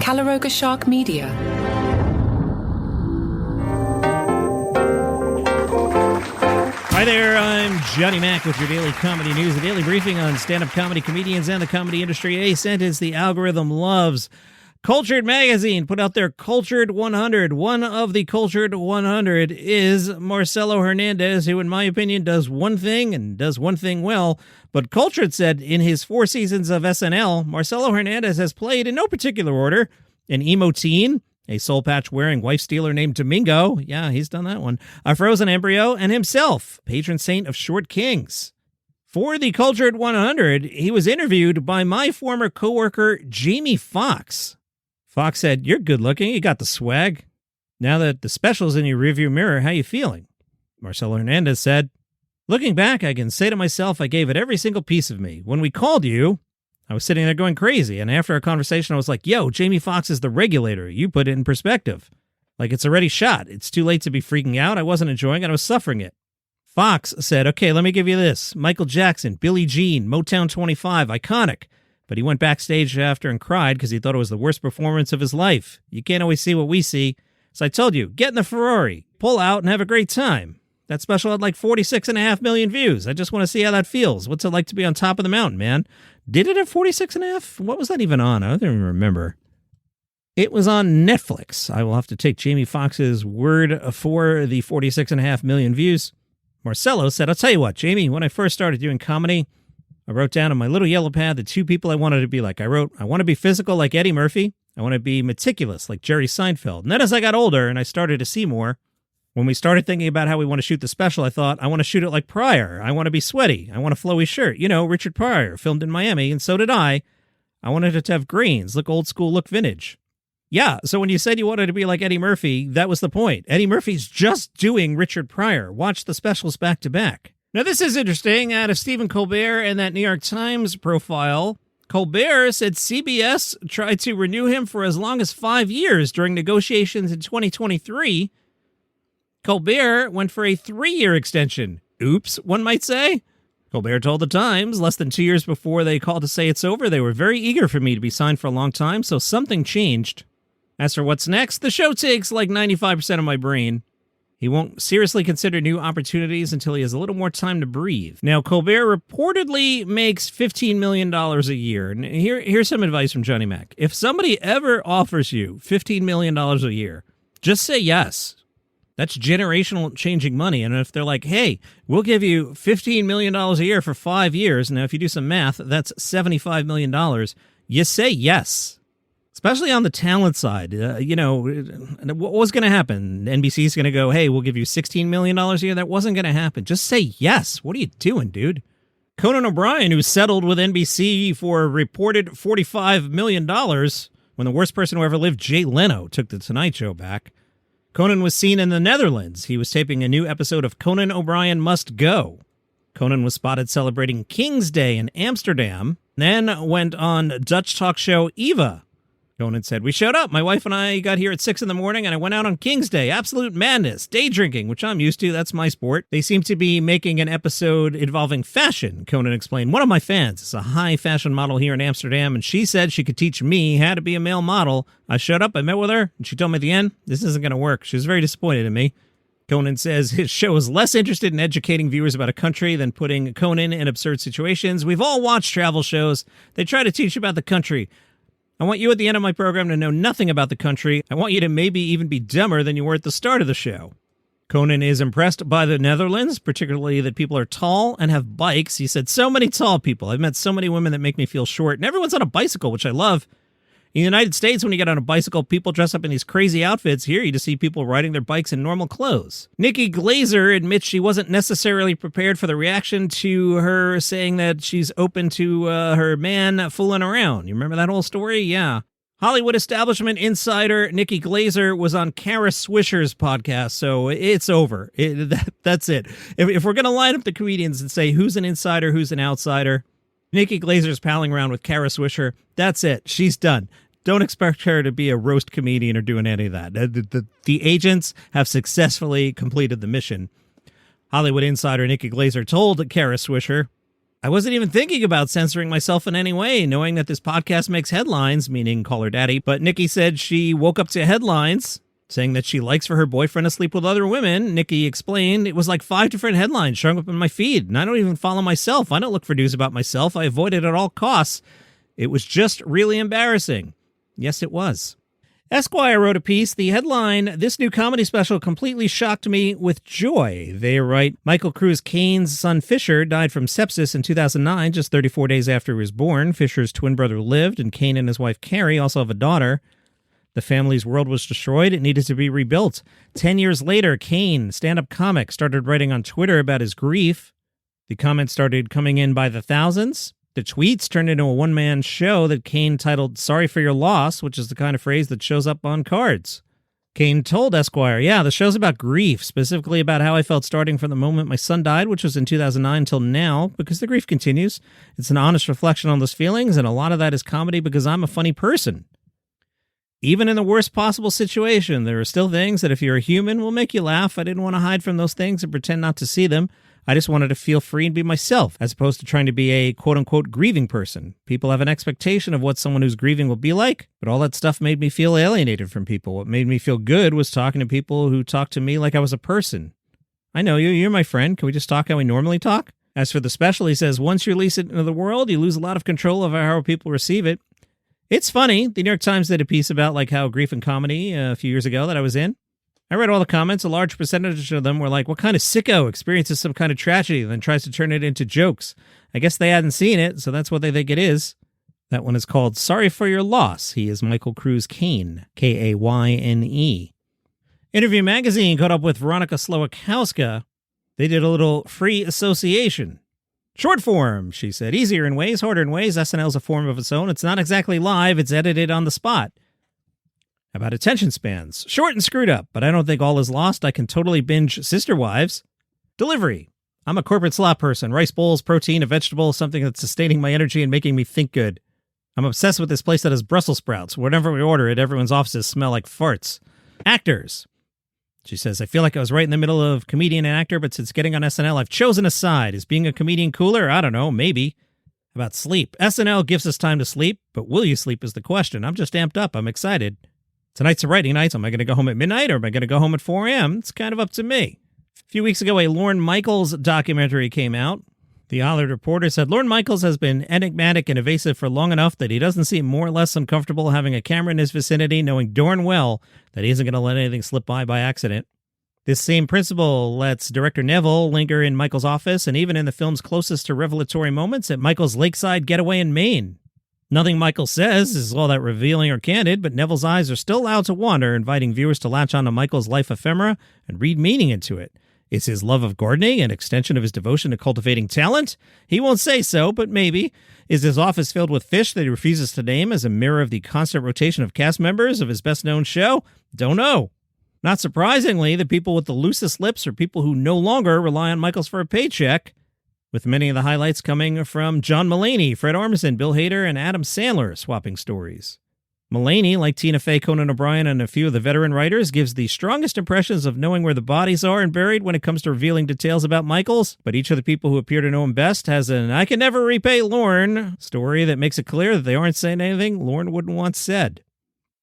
Calaroga Shark Media. Hi there, I'm Johnny Mac with your daily comedy news, the daily briefing on stand-up comedy comedians and the comedy industry. A sentence the algorithm loves. Cultured Magazine put out their Cultured 100. One of the Cultured 100 is Marcello Hernandez, who in my opinion does one thing and does one thing well. But Cultured said in his 4 seasons of SNL, Marcello Hernandez has played, in no particular order, an emo teen, a soul patch-wearing wife-stealer named Domingo. Yeah, he's done that one. A frozen embryo, and himself, patron saint of short kings. For the Cultured 100, he was interviewed by my former coworker, Jamie Foxx. Fox said, "You're good-looking. You got the swag. Now that the special's in your rearview mirror, how you feeling?" Marcello Hernandez said, "Looking back, I can say to myself I gave it every single piece of me. When we called you, I was sitting there going crazy, and after our conversation, I was like, yo, Jamie Foxx is the regulator. You put it in perspective. Like, it's already shot. It's too late to be freaking out. I wasn't enjoying it. I was suffering it." Fox said, "Okay, let me give you this. Michael Jackson, Billie Jean, Motown 25, iconic. But he went backstage after and cried because he thought it was the worst performance of his life. You can't always see what we see. So I told you, get in the Ferrari, pull out, and have a great time. That special had like 46.5 million views. I just want to see how that feels. What's it like to be on top of the mountain, man?" Did it have 46.5? What was that even on? I don't even remember. It was on Netflix. I will have to take Jamie Foxx's word for the 46.5 million views. Marcello said, "I'll tell you what, Jamie, when I first started doing comedy, I wrote down on my little yellow pad the 2 people I wanted to be like. I wrote, I want to be physical like Eddie Murphy. I want to be meticulous like Jerry Seinfeld. And then as I got older and I started to see more, when we started thinking about how we want to shoot the special, I thought, I want to shoot it like Pryor. I want to be sweaty. I want a flowy shirt. You know, Richard Pryor, filmed in Miami, and so did I. I wanted it to have greens, look old school, look vintage." Yeah, so when you said you wanted to be like Eddie Murphy, that was the point. Eddie Murphy's just doing Richard Pryor. Watch the specials back to back. Now, this is interesting. Out of Stephen Colbert and that New York Times profile, Colbert said CBS tried to renew him for as long as 5 years during negotiations in 2023. Colbert went for a 3-year extension. Oops, one might say. Colbert told the Times, less than 2 years before they called to say it's over, they were very eager for me to be signed for a long time, so something changed. As for what's next, the show takes like 95% of my brain. He won't seriously consider new opportunities until he has a little more time to breathe. Now, Colbert reportedly makes $15 million a year. And here's some advice from Johnny Mac. If somebody ever offers you $15 million a year, just say yes. That's generational changing money. And if they're like, hey, we'll give you $15 million a year for 5 years. Now, if you do some math, that's $75 million. You say yes. Especially on the talent side, what was going to happen? NBC's going to go, hey, we'll give you $16 million a year. That wasn't going to happen. Just say yes. What are you doing, dude? Conan O'Brien, who settled with NBC for a reported $45 million when the worst person who ever lived, Jay Leno, took The Tonight Show back. Conan was seen in the Netherlands. He was taping a new episode of Conan O'Brien Must Go. Conan was spotted celebrating King's Day in Amsterdam, then went on Dutch talk show Eva. Conan said, "We showed up. My wife and I got here at 6 in the morning, and I went out on King's Day. Absolute madness. Day drinking, which I'm used to. That's my sport. They seem to be making an episode involving fashion," Conan explained. "One of my fans is a high fashion model here in Amsterdam, and she said she could teach me how to be a male model. I showed up, I met with her, and she told me at the end, this isn't going to work. She was very disappointed in me." Conan says his show is less interested in educating viewers about a country than putting Conan in absurd situations. "We've all watched travel shows. They try to teach you about the country. I want you at the end of my program to know nothing about the country. I want you to maybe even be dumber than you were at the start of the show." Conan is impressed by the Netherlands, particularly that people are tall and have bikes. He said, "So many tall people. I've met so many women that make me feel short, and everyone's on a bicycle, which I love. In the United States, when you get on a bicycle, people dress up in these crazy outfits. Here, you just see people riding their bikes in normal clothes." Nikki Glaser admits she wasn't necessarily prepared for the reaction to her saying that she's open to her man fooling around. You remember that whole story? Yeah. Hollywood establishment insider Nikki Glaser was on Kara Swisher's podcast, so it's over. That's it. If we're going to line up the comedians and say who's an insider, who's an outsider, Nikki Glaser's palling around with Kara Swisher. That's it. She's done. Don't expect her to be a roast comedian or doing any of that. The agents have successfully completed the mission. Hollywood insider Nikki Glaser told Kara Swisher, I wasn't even thinking about censoring myself in any way, knowing that this podcast makes headlines, meaning Call Her Daddy. But Nikki said she woke up to headlines saying that she likes for her boyfriend to sleep with other women. Nikki explained it was like 5 different headlines showing up in my feed, and I don't even follow myself. I don't look for news about myself. I avoid it at all costs. It was just really embarrassing. Yes, it was. Esquire wrote a piece. The headline, "This new comedy special completely shocked me with joy." They write, Michael Cruz Kayne's son Fisher died from sepsis in 2009, just 34 days after he was born. Fisher's twin brother lived, and Kayne and his wife Carrie also have a daughter. The family's world was destroyed. It needed to be rebuilt. 10 years later, Kayne, stand-up comic, started writing on Twitter about his grief. The comments started coming in by the thousands. The tweets turned into a one-man show that Kayne titled "Sorry for Your Loss," which is the kind of phrase that shows up on cards. Kayne told Esquire, "Yeah, the show's about grief, specifically about how I felt starting from the moment my son died, which was in 2009, till now, because the grief continues. It's an honest reflection on those feelings, and a lot of that is comedy because I'm a funny person. Even in the worst possible situation, there are still things that if you're a human will make you laugh. I didn't want to hide from those things and pretend not to see them. I just wanted to feel free and be myself, as opposed to trying to be a quote-unquote grieving person. People have an expectation of what someone who's grieving will be like, but all that stuff made me feel alienated from people. What made me feel good was talking to people who talked to me like I was a person. I know you, you're my friend. Can we just talk how we normally talk?" As for the special, he says, once you release it into the world, you lose a lot of control over how people receive it. It's funny. The New York Times did a piece about like how grief and comedy a few years ago that I was in. I read all the comments. A large percentage of them were like, what kind of sicko experiences some kind of tragedy and then tries to turn it into jokes? I guess they hadn't seen it, so that's what they think it is. That one is called Sorry for Your Loss. He is Michael Cruz Kayne, Kayne. Interview Magazine caught up with Veronica Slowakowska. They did a little free association. Short form, she said. Easier in ways, harder in ways. SNL's a form of its own. It's not exactly live. It's edited on the spot. About attention spans. Short and screwed up, but I don't think all is lost. I can totally binge Sister Wives. Delivery. I'm a corporate slot person. Rice bowls, protein, a vegetable, something that's sustaining my energy and making me think good. I'm obsessed with this place that has Brussels sprouts. Whenever we order it, everyone's offices smell like farts. Actors. She says, I feel like I was right in the middle of comedian and actor, but since getting on SNL, I've chosen a side. Is being a comedian cooler? I don't know, maybe. About sleep. SNL gives us time to sleep, but will you sleep is the question. I'm just amped up. I'm excited. Tonight's a writing night. Am I going to go home at midnight or am I going to go home at 4 a.m.? It's kind of up to me. A few weeks ago, a Lorne Michaels documentary came out. The Hollywood Reporter said Lorne Michaels has been enigmatic and evasive for long enough that he doesn't seem more or less uncomfortable having a camera in his vicinity, knowing darn well that he isn't going to let anything slip by accident. This same principle lets director Neville linger in Michaels' office and even in the film's closest to revelatory moments at Michaels' lakeside getaway in Maine. Nothing Michael says is all that revealing or candid, but Neville's eyes are still allowed to wander, inviting viewers to latch onto Michael's life ephemera and read meaning into it. Is his love of gardening an extension of his devotion to cultivating talent? He won't say so, but maybe. Is his office filled with fish that he refuses to name as a mirror of the constant rotation of cast members of his best-known show? Don't know. Not surprisingly, the people with the loosest lips are people who no longer rely on Michaels for a paycheck, with many of the highlights coming from John Mulaney, Fred Armisen, Bill Hader, and Adam Sandler swapping stories. Mulaney, like Tina Fey, Conan O'Brien, and a few of the veteran writers, gives the strongest impressions of knowing where the bodies are and buried when it comes to revealing details about Michaels, but each of the people who appear to know him best has an I can never repay Lorne story that makes it clear that they aren't saying anything Lorne wouldn't want said.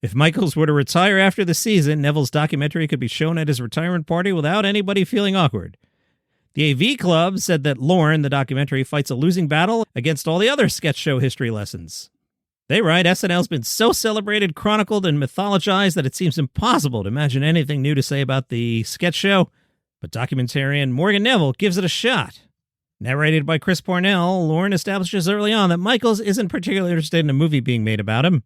If Michaels were to retire after the season, Neville's documentary could be shown at his retirement party without anybody feeling awkward. The AV Club said that Lorne, the documentary, fights a losing battle against all the other sketch show history lessons. They write, SNL's been so celebrated, chronicled, and mythologized that it seems impossible to imagine anything new to say about the sketch show, but documentarian Morgan Neville gives it a shot. Narrated by Chris Parnell, Lorne establishes early on that Michaels isn't particularly interested in a movie being made about him.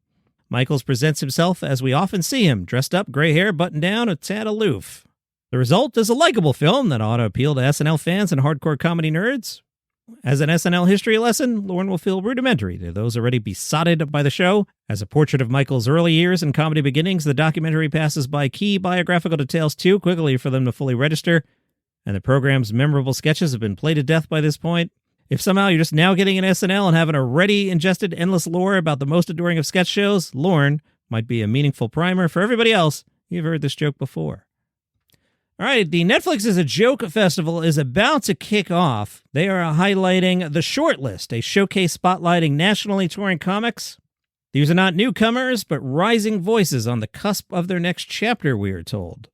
Michaels presents himself as we often see him, dressed up, gray hair, buttoned down, a tad aloof. The result is a likable film that ought to appeal to SNL fans and hardcore comedy nerds. As an SNL history lesson, Lorne will feel rudimentary to those already besotted by the show. As a portrait of Michael's early years and comedy beginnings, the documentary passes by key biographical details too quickly for them to fully register, and the program's memorable sketches have been played to death by this point. If somehow you're just now getting an SNL and haven't already ingested endless lore about the most adoring of sketch shows, Lorne might be a meaningful primer for everybody else. You've heard this joke before. All right, the Netflix is a Joke Festival is about to kick off. They are highlighting the Shortlist, a showcase spotlighting nationally touring comics. These are not newcomers, but rising voices on the cusp of their next chapter, we are told.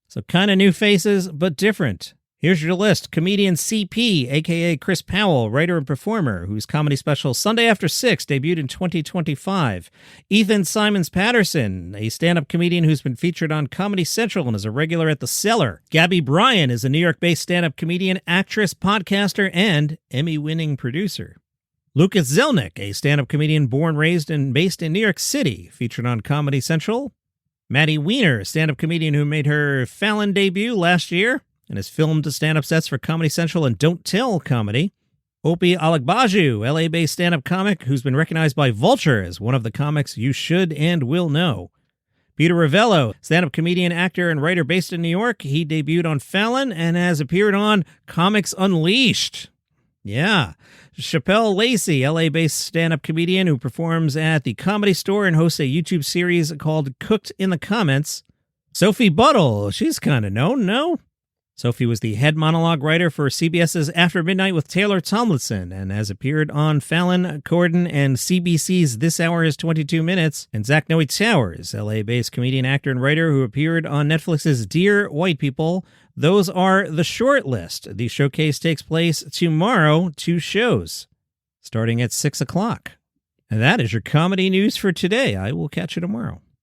So kind of new faces, but different. Here's your list. Comedian CP, a.k.a. Chris Powell, writer and performer, whose comedy special Sunday After 6 debuted in 2025. Ethan Simons-Patterson, a stand-up comedian who's been featured on Comedy Central and is a regular at The Cellar. Gabby Bryan is a New York-based stand-up comedian, actress, podcaster, and Emmy-winning producer. Lucas Zelnick, a stand-up comedian born, raised, and based in New York City, featured on Comedy Central. Maddie Weiner, a stand-up comedian who made her Fallon debut last year and has filmed stand-up sets for Comedy Central and Don't Tell Comedy. Opie Alagbaju, LA-based stand-up comic who's been recognized by Vulture as one of the comics you should and will know. Peter Ravello, stand-up comedian, actor, and writer based in New York. He debuted on Fallon and has appeared on Comics Unleashed. Yeah. Chappelle Lacey, LA-based stand-up comedian who performs at the Comedy Store and hosts a YouTube series called Cooked in the Comments. Sophie Buttle, she's kind of known, no? Sophie was the head monologue writer for CBS's After Midnight with Taylor Tomlinson and has appeared on Fallon, Corden, and CBC's This Hour is 22 Minutes, and Zach Noe Towers, LA-based comedian, actor, and writer who appeared on Netflix's Dear White People. Those are the Shortlist. The showcase takes place tomorrow, 2 shows, starting at 6 o'clock. And that is your comedy news for today. I will catch you tomorrow.